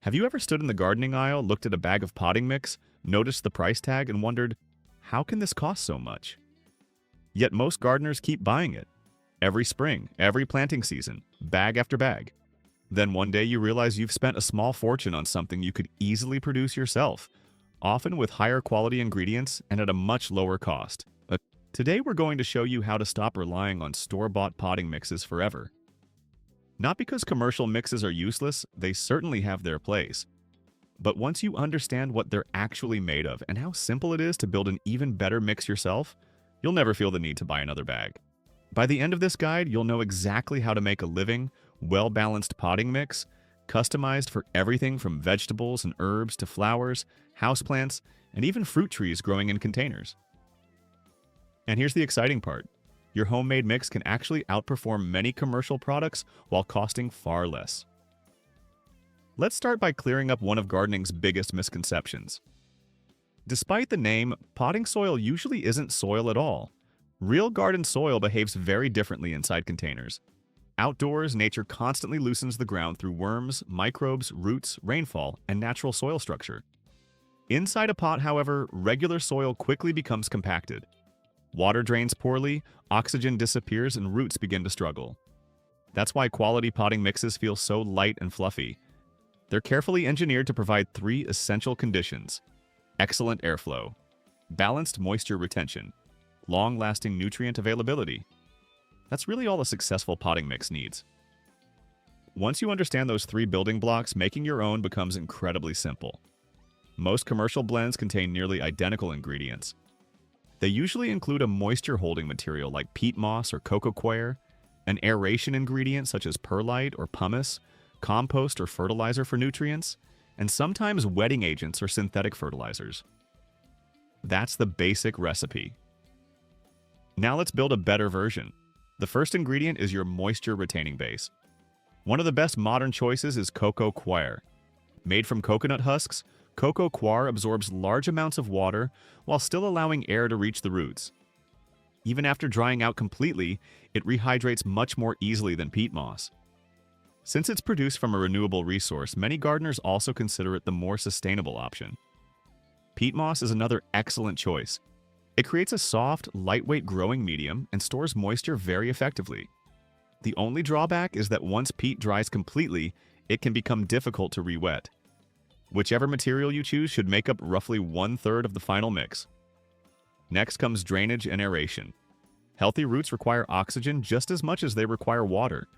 Have you ever stood in the gardening aisle, looked at a bag of potting mix, noticed the price tag, and wondered, how can this cost so much? Yet most gardeners keep buying it. Every spring, every planting season, bag after bag. Then one day you realize you've spent a small fortune on something you could easily produce yourself, often with higher quality ingredients and at a much lower cost. Today we're going to show you how to stop relying on store-bought potting mixes forever. Not because commercial mixes are useless, they certainly have their place. But once you understand what they're actually made of and how simple it is to build an even better mix yourself, you'll never feel the need to buy another bag. By the end of this guide, you'll know exactly how to make a living, well-balanced potting mix, customized for everything from vegetables and herbs to flowers, houseplants, and even fruit trees growing in containers. And here's the exciting part. Your homemade mix can actually outperform many commercial products while costing far less. Let's start by clearing up one of gardening's biggest misconceptions. Despite the name, potting soil usually isn't soil at all. Real garden soil behaves very differently inside containers. Outdoors, nature constantly loosens the ground through worms, microbes, roots, rainfall, and natural soil structure. Inside a pot, however, regular soil quickly becomes compacted. Water drains poorly, oxygen disappears, and roots begin to struggle. That's why quality potting mixes feel so light and fluffy. They're carefully engineered to provide three essential conditions: excellent airflow, balanced moisture retention, long-lasting nutrient availability. That's really all a successful potting mix needs. Once you understand those three building blocks, making your own becomes incredibly simple. Most commercial blends contain nearly identical ingredients. They usually include a moisture-holding material like peat moss or Coco Coir, an aeration ingredient such as perlite or pumice, compost or fertilizer for nutrients, and sometimes wetting agents or synthetic fertilizers. That's the basic recipe. Now let's build a better version. The first ingredient is your moisture-retaining base. One of the best modern choices is Coco Coir. Made from coconut husks, Coco Coir absorbs large amounts of water while still allowing air to reach the roots. Even after drying out completely, it rehydrates much more easily than peat moss. Since it's produced from a renewable resource, many gardeners also consider it the more sustainable option. Peat moss is another excellent choice. It creates a soft, lightweight growing medium and stores moisture very effectively. The only drawback is that once peat dries completely, it can become difficult to re-wet. Whichever material you choose should make up roughly 1/3 of the final mix. Next comes drainage and aeration. Healthy roots require oxygen just as much as they require water.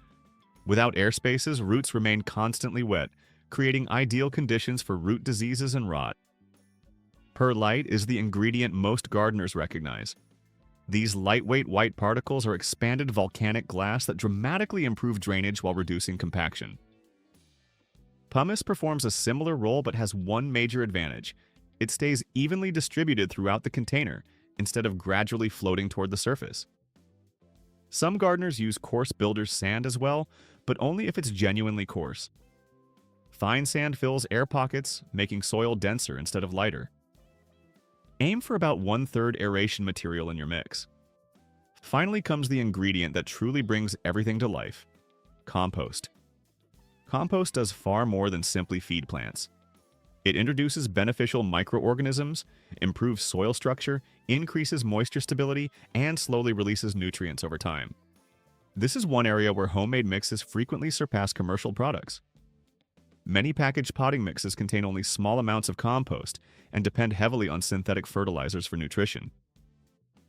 Without air spaces, roots remain constantly wet, creating ideal conditions for root diseases and rot. Perlite is the ingredient most gardeners recognize. These lightweight white particles are expanded volcanic glass that dramatically improve drainage while reducing compaction. Pumice performs a similar role but has one major advantage. It stays evenly distributed throughout the container instead of gradually floating toward the surface. Some gardeners use coarse builder's sand as well, but only if it's genuinely coarse. Fine sand fills air pockets, making soil denser instead of lighter. Aim for about 1/3 aeration material in your mix. Finally comes the ingredient that truly brings everything to life: compost. Compost does far more than simply feed plants. It introduces beneficial microorganisms, improves soil structure, increases moisture stability, and slowly releases nutrients over time. This is one area where homemade mixes frequently surpass commercial products. Many packaged potting mixes contain only small amounts of compost and depend heavily on synthetic fertilizers for nutrition.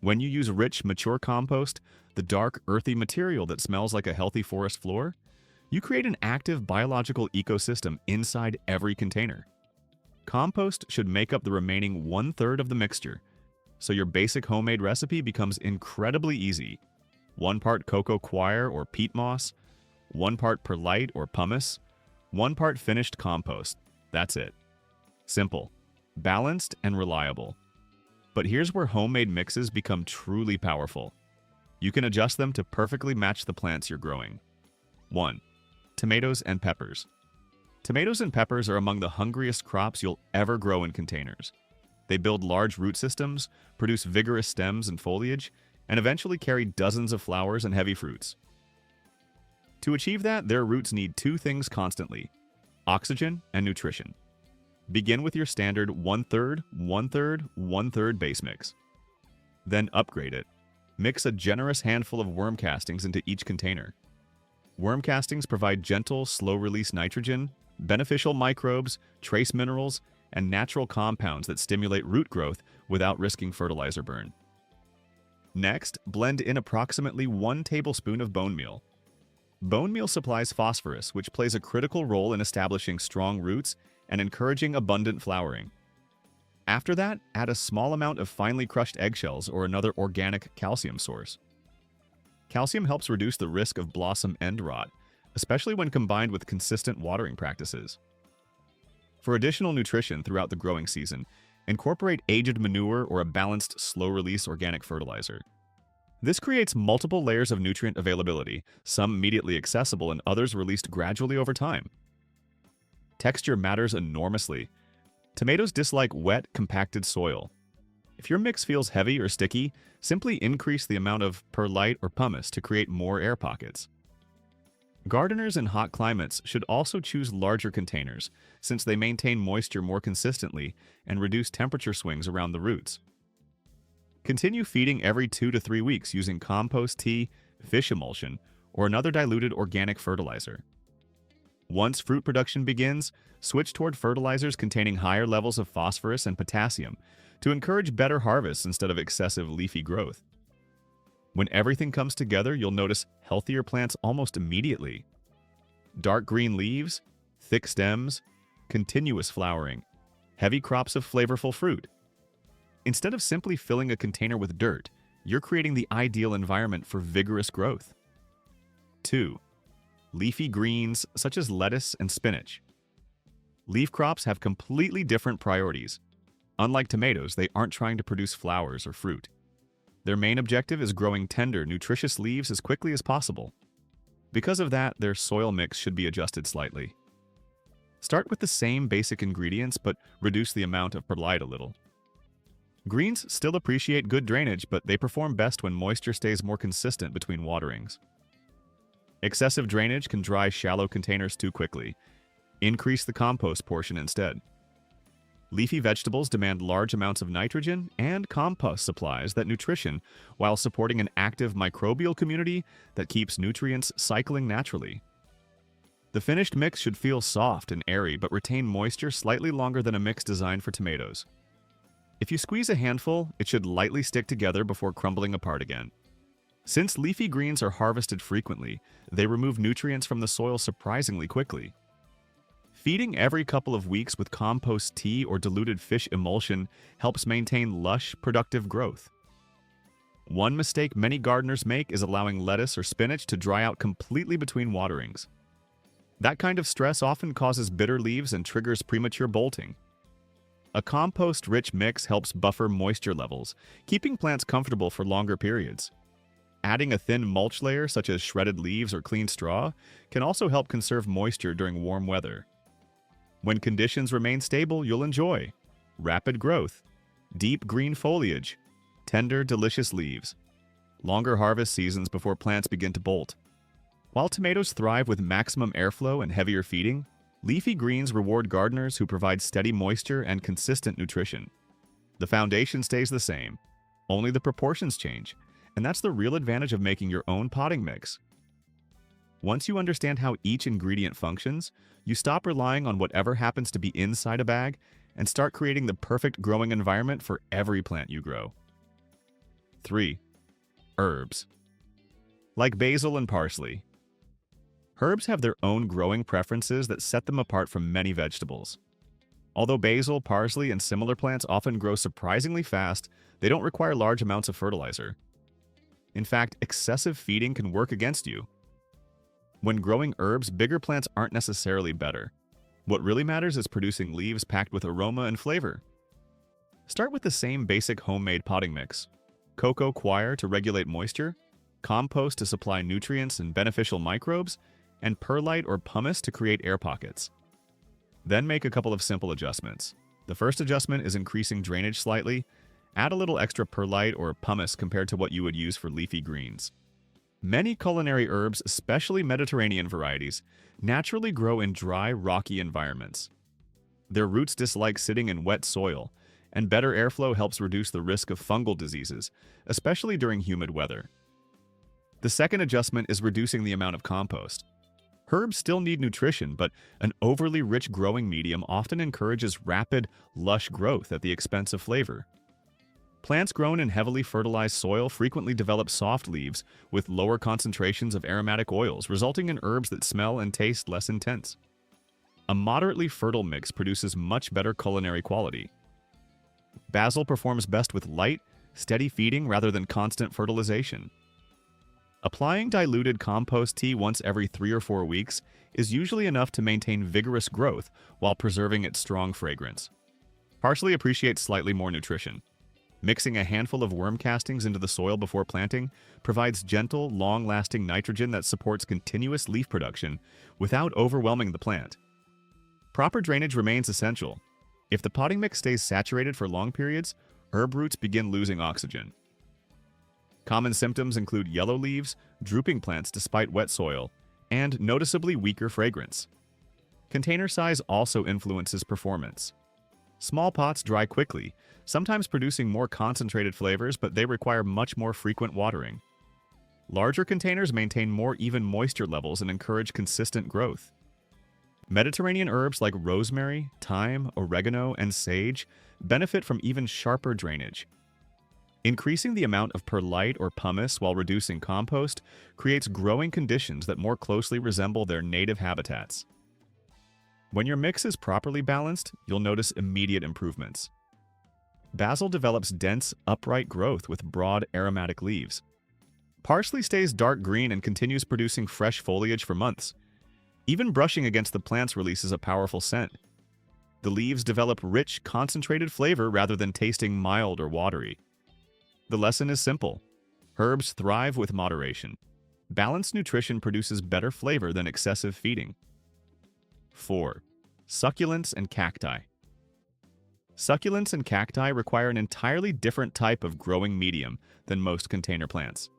When you use rich, mature compost, the dark, earthy material that smells like a healthy forest floor, you create an active biological ecosystem inside every container. Compost should make up the remaining 1/3 of the mixture, so your basic homemade recipe becomes incredibly easy. 1 part Coco Coir or peat moss, 1 part perlite or pumice, 1 part finished compost. That's it. Simple, balanced, and reliable. But here's where homemade mixes become truly powerful. You can adjust them to perfectly match the plants you're growing. 1. Tomatoes and peppers. Tomatoes and peppers are among the hungriest crops you'll ever grow in containers. They build large root systems, produce vigorous stems and foliage, and eventually carry dozens of flowers and heavy fruits. To achieve that, their roots need two things constantly: Oxygen and nutrition. Begin with your standard 1/3, 1/3, 1/3 base mix. Then upgrade it. Mix a generous handful of worm castings into each container. Worm castings provide gentle, slow-release nitrogen, beneficial microbes, trace minerals, and natural compounds that stimulate root growth without risking fertilizer burn. Next, blend in approximately 1 tablespoon of bone meal. Bone meal supplies phosphorus, which plays a critical role in establishing strong roots and encouraging abundant flowering. After that, add a small amount of finely crushed eggshells or another organic calcium source. Calcium helps reduce the risk of blossom end rot, especially when combined with consistent watering practices. For additional nutrition throughout the growing season, incorporate aged manure or a balanced, slow-release organic fertilizer. This creates multiple layers of nutrient availability, some immediately accessible and others released gradually over time. Texture matters enormously. Tomatoes dislike wet, compacted soil. If your mix feels heavy or sticky, simply increase the amount of perlite or pumice to create more air pockets. Gardeners in hot climates should also choose larger containers, since they maintain moisture more consistently and reduce temperature swings around the roots. Continue feeding every 2 to 3 weeks using compost tea, fish emulsion, or another diluted organic fertilizer. Once fruit production begins, switch toward fertilizers containing higher levels of phosphorus and potassium to encourage better harvests instead of excessive leafy growth. When everything comes together, you'll notice healthier plants almost immediately. Dark green leaves, thick stems, continuous flowering, heavy crops of flavorful fruit. Instead of simply filling a container with dirt, you're creating the ideal environment for vigorous growth. 2. Leafy greens such as lettuce and spinach. Leaf crops have completely different priorities. Unlike tomatoes, they aren't trying to produce flowers or fruit. Their main objective is growing tender, nutritious leaves as quickly as possible. Because of that, their soil mix should be adjusted slightly. Start with the same basic ingredients, but reduce the amount of perlite a little. Greens still appreciate good drainage, but they perform best when moisture stays more consistent between waterings. Excessive drainage can dry shallow containers too quickly. Increase the compost portion instead. Leafy vegetables demand large amounts of nitrogen and compost supplies that nutrition while supporting an active microbial community that keeps nutrients cycling naturally. The finished mix should feel soft and airy but retain moisture slightly longer than a mix designed for tomatoes. If you squeeze a handful, it should lightly stick together before crumbling apart again. Since leafy greens are harvested frequently, they remove nutrients from the soil surprisingly quickly. Feeding every couple of weeks with compost tea or diluted fish emulsion helps maintain lush, productive growth. One mistake many gardeners make is allowing lettuce or spinach to dry out completely between waterings. That kind of stress often causes bitter leaves and triggers premature bolting. A compost-rich mix helps buffer moisture levels, keeping plants comfortable for longer periods. Adding a thin mulch layer, such as shredded leaves or clean straw, can also help conserve moisture during warm weather. When conditions remain stable, you'll enjoy rapid growth, deep green foliage, tender, delicious leaves, longer harvest seasons before plants begin to bolt. While tomatoes thrive with maximum airflow and heavier feeding, leafy greens reward gardeners who provide steady moisture and consistent nutrition. The foundation stays the same, only the proportions change, and that's the real advantage of making your own potting mix. Once you understand how each ingredient functions, you stop relying on whatever happens to be inside a bag and start creating the perfect growing environment for every plant you grow. 3. Herbs. Like basil and parsley, herbs have their own growing preferences that set them apart from many vegetables. Although basil, parsley, and similar plants often grow surprisingly fast, they don't require large amounts of fertilizer. In fact, excessive feeding can work against you. When growing herbs, bigger plants aren't necessarily better. What really matters is producing leaves packed with aroma and flavor. Start with the same basic homemade potting mix: Coco Coir to regulate moisture, compost to supply nutrients and beneficial microbes, and perlite or pumice to create air pockets. Then make a couple of simple adjustments. The first adjustment is increasing drainage slightly. Add a little extra perlite or pumice compared to what you would use for leafy greens. Many culinary herbs, especially Mediterranean varieties, naturally grow in dry, rocky environments. Their roots dislike sitting in wet soil, and better airflow helps reduce the risk of fungal diseases, especially during humid weather. The second adjustment is reducing the amount of compost. Herbs still need nutrition, but an overly rich growing medium often encourages rapid, lush growth at the expense of flavor. Plants grown in heavily fertilized soil frequently develop soft leaves with lower concentrations of aromatic oils, resulting in herbs that smell and taste less intense. A moderately fertile mix produces much better culinary quality. Basil performs best with light, steady feeding rather than constant fertilization. Applying diluted compost tea once every 3 or 4 weeks is usually enough to maintain vigorous growth while preserving its strong fragrance. Parsley appreciates slightly more nutrition. Mixing a handful of worm castings into the soil before planting provides gentle, long-lasting nitrogen that supports continuous leaf production without overwhelming the plant. Proper drainage remains essential. If the potting mix stays saturated for long periods, herb roots begin losing oxygen. Common symptoms include yellow leaves, drooping plants despite wet soil, and noticeably weaker fragrance. Container size also influences performance. Small pots dry quickly, sometimes producing more concentrated flavors, but they require much more frequent watering. Larger containers maintain more even moisture levels and encourage consistent growth. Mediterranean herbs like rosemary, thyme, oregano, and sage benefit from even sharper drainage. Increasing the amount of perlite or pumice while reducing compost creates growing conditions that more closely resemble their native habitats. When your mix is properly balanced, you'll notice immediate improvements. Basil develops dense, upright growth with broad, aromatic leaves. Parsley stays dark green and continues producing fresh foliage for months. Even brushing against the plants releases a powerful scent. The leaves develop rich, concentrated flavor rather than tasting mild or watery. The lesson is simple. Herbs thrive with moderation. Balanced nutrition produces better flavor than excessive feeding. 4. Succulents and cacti. Succulents and cacti require an entirely different type of growing medium than most container plants.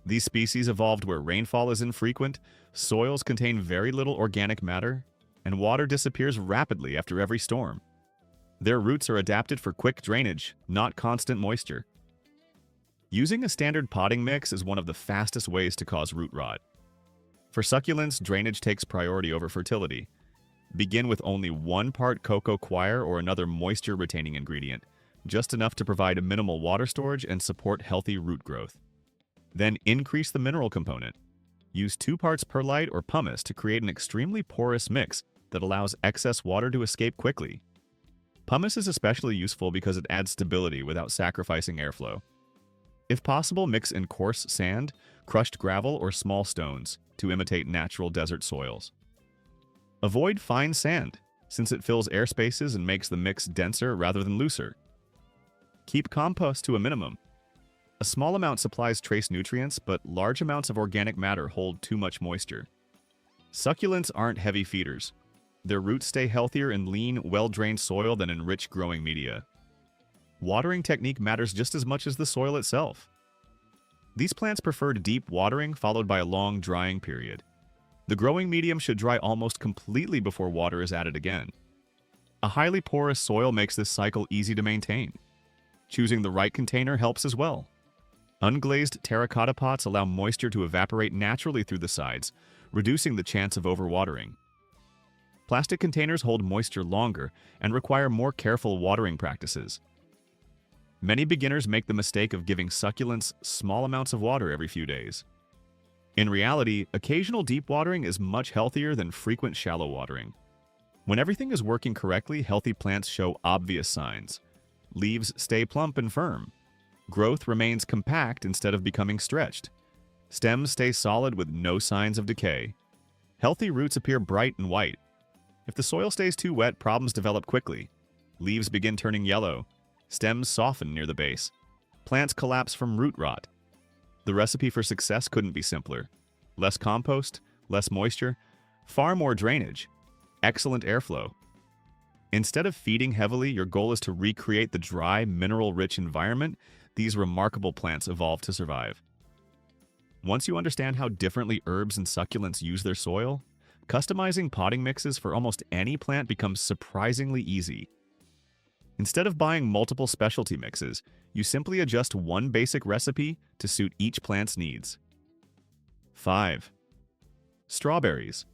These species evolved where rainfall is infrequent, soils contain very little organic matter, and water disappears rapidly after every storm. Their roots are adapted for quick drainage, not constant moisture. Using a standard potting mix is one of the fastest ways to cause root rot. For succulents, drainage takes priority over fertility. Begin with only 1 part Coco Coir or another moisture-retaining ingredient, just enough to provide a minimal water storage and support healthy root growth. Then increase the mineral component. Use 2 parts perlite or pumice to create an extremely porous mix that allows excess water to escape quickly. Pumice is especially useful because it adds stability without sacrificing airflow. If possible, mix in coarse sand, crushed gravel, or small stones to imitate natural desert soils. Avoid fine sand, since it fills air spaces and makes the mix denser rather than looser. Keep compost to a minimum. A small amount supplies trace nutrients, but large amounts of organic matter hold too much moisture. Succulents aren't heavy feeders. Their roots stay healthier in lean, well-drained soil than in rich growing media. Watering technique matters just as much as the soil itself. These plants prefer deep watering followed by a long drying period. The growing medium should dry almost completely before water is added again. A highly porous soil makes this cycle easy to maintain. Choosing the right container helps as well. Unglazed terracotta pots allow moisture to evaporate naturally through the sides, reducing the chance of overwatering. Plastic containers hold moisture longer and require more careful watering practices. Many beginners make the mistake of giving succulents small amounts of water every few days. In reality, occasional deep watering is much healthier than frequent shallow watering. When everything is working correctly, healthy plants show obvious signs. Leaves stay plump and firm. Growth remains compact instead of becoming stretched. Stems stay solid with no signs of decay. Healthy roots appear bright and white. If the soil stays too wet, problems develop quickly. Leaves begin turning yellow. Stems soften near the base. Plants collapse from root rot. The recipe for success couldn't be simpler. Less compost, less moisture, far more drainage, excellent airflow. Instead of feeding heavily, your goal is to recreate the dry, mineral-rich environment these remarkable plants evolved to survive. Once you understand how differently herbs and succulents use their soil, customizing potting mixes for almost any plant becomes surprisingly easy. Instead of buying multiple specialty mixes, you simply adjust one basic recipe to suit each plant's needs. 5. Strawberries.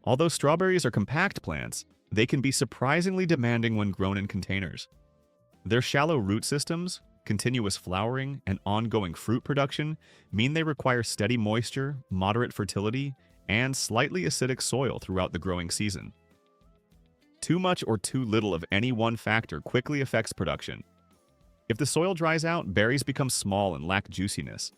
Although strawberries are compact plants, they can be surprisingly demanding when grown in containers. Their shallow root systems, continuous flowering, and ongoing fruit production mean they require steady moisture, moderate fertility, and slightly acidic soil throughout the growing season. Too much or too little of any one factor quickly affects production. If the soil dries out, berries become small and lack juiciness.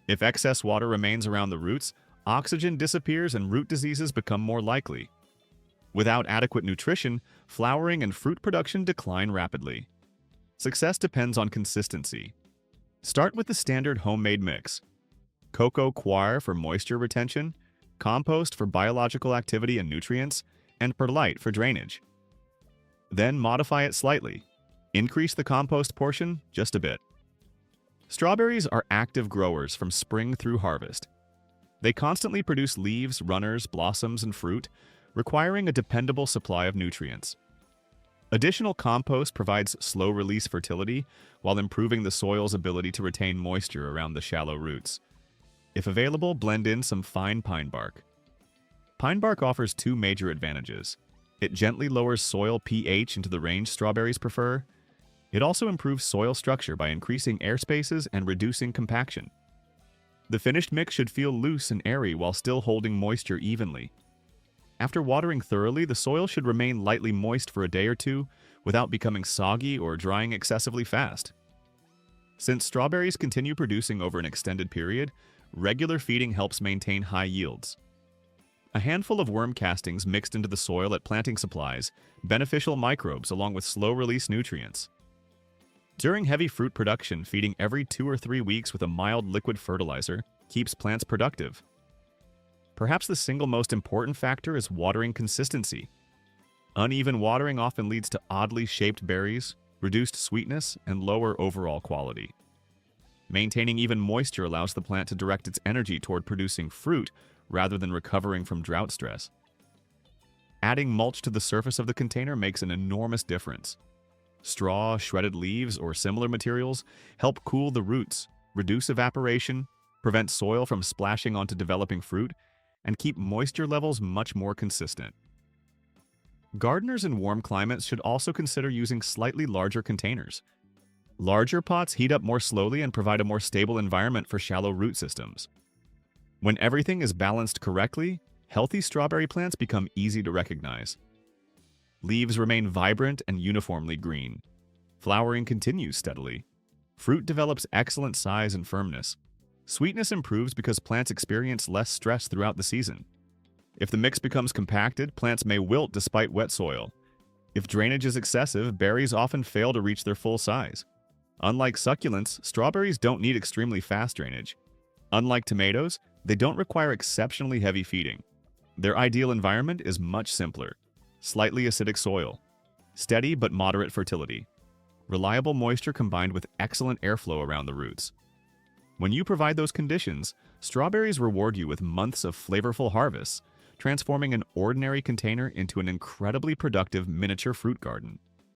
If excess water remains around the roots, oxygen disappears and root diseases become more likely. Without adequate nutrition, flowering and fruit production decline rapidly. Success depends on consistency. Start with the standard homemade mix: Coco Coir for moisture retention, Compost for biological activity and nutrients, and Perlite for drainage. Then modify it slightly. Increase the compost portion just a bit. Strawberries are active growers from spring through harvest. They constantly produce leaves, runners, blossoms, and fruit, requiring a dependable supply of nutrients. Additional compost provides slow-release fertility while improving the soil's ability to retain moisture around the shallow roots. If available, blend in some fine pine bark. Pine bark offers two major advantages. It gently lowers soil pH into the range strawberries prefer. It also improves soil structure by increasing air spaces and reducing compaction. The finished mix should feel loose and airy while still holding moisture evenly. After watering thoroughly, the soil should remain lightly moist for a day or two without becoming soggy or drying excessively fast. Since strawberries continue producing over an extended period, regular feeding helps maintain high yields. A handful of worm castings mixed into the soil at planting supplies beneficial microbes along with slow-release nutrients. During heavy fruit production, feeding every 2 or 3 weeks with a mild liquid fertilizer keeps plants productive. Perhaps the single most important factor is watering consistency. Uneven watering often leads to oddly shaped berries, reduced sweetness, and lower overall quality. Maintaining even moisture allows the plant to direct its energy toward producing fruit rather than recovering from drought stress. Adding mulch to the surface of the container makes an enormous difference. Straw, shredded leaves, or similar materials help cool the roots, reduce evaporation, prevent soil from splashing onto developing fruit, and keep moisture levels much more consistent. Gardeners in warm climates should also consider using slightly larger containers. Larger pots heat up more slowly and provide a more stable environment for shallow root systems. When everything is balanced correctly, healthy strawberry plants become easy to recognize. Leaves remain vibrant and uniformly green. Flowering continues steadily. Fruit develops excellent size and firmness. Sweetness improves because plants experience less stress throughout the season. If the mix becomes compacted, plants may wilt despite wet soil. If drainage is excessive, berries often fail to reach their full size. Unlike succulents, strawberries don't need extremely fast drainage. Unlike tomatoes, they don't require exceptionally heavy feeding. Their ideal environment is much simpler. Slightly acidic soil, steady but moderate fertility, reliable moisture combined with excellent airflow around the roots. When you provide those conditions, strawberries reward you with months of flavorful harvests, transforming an ordinary container into an incredibly productive miniature fruit garden.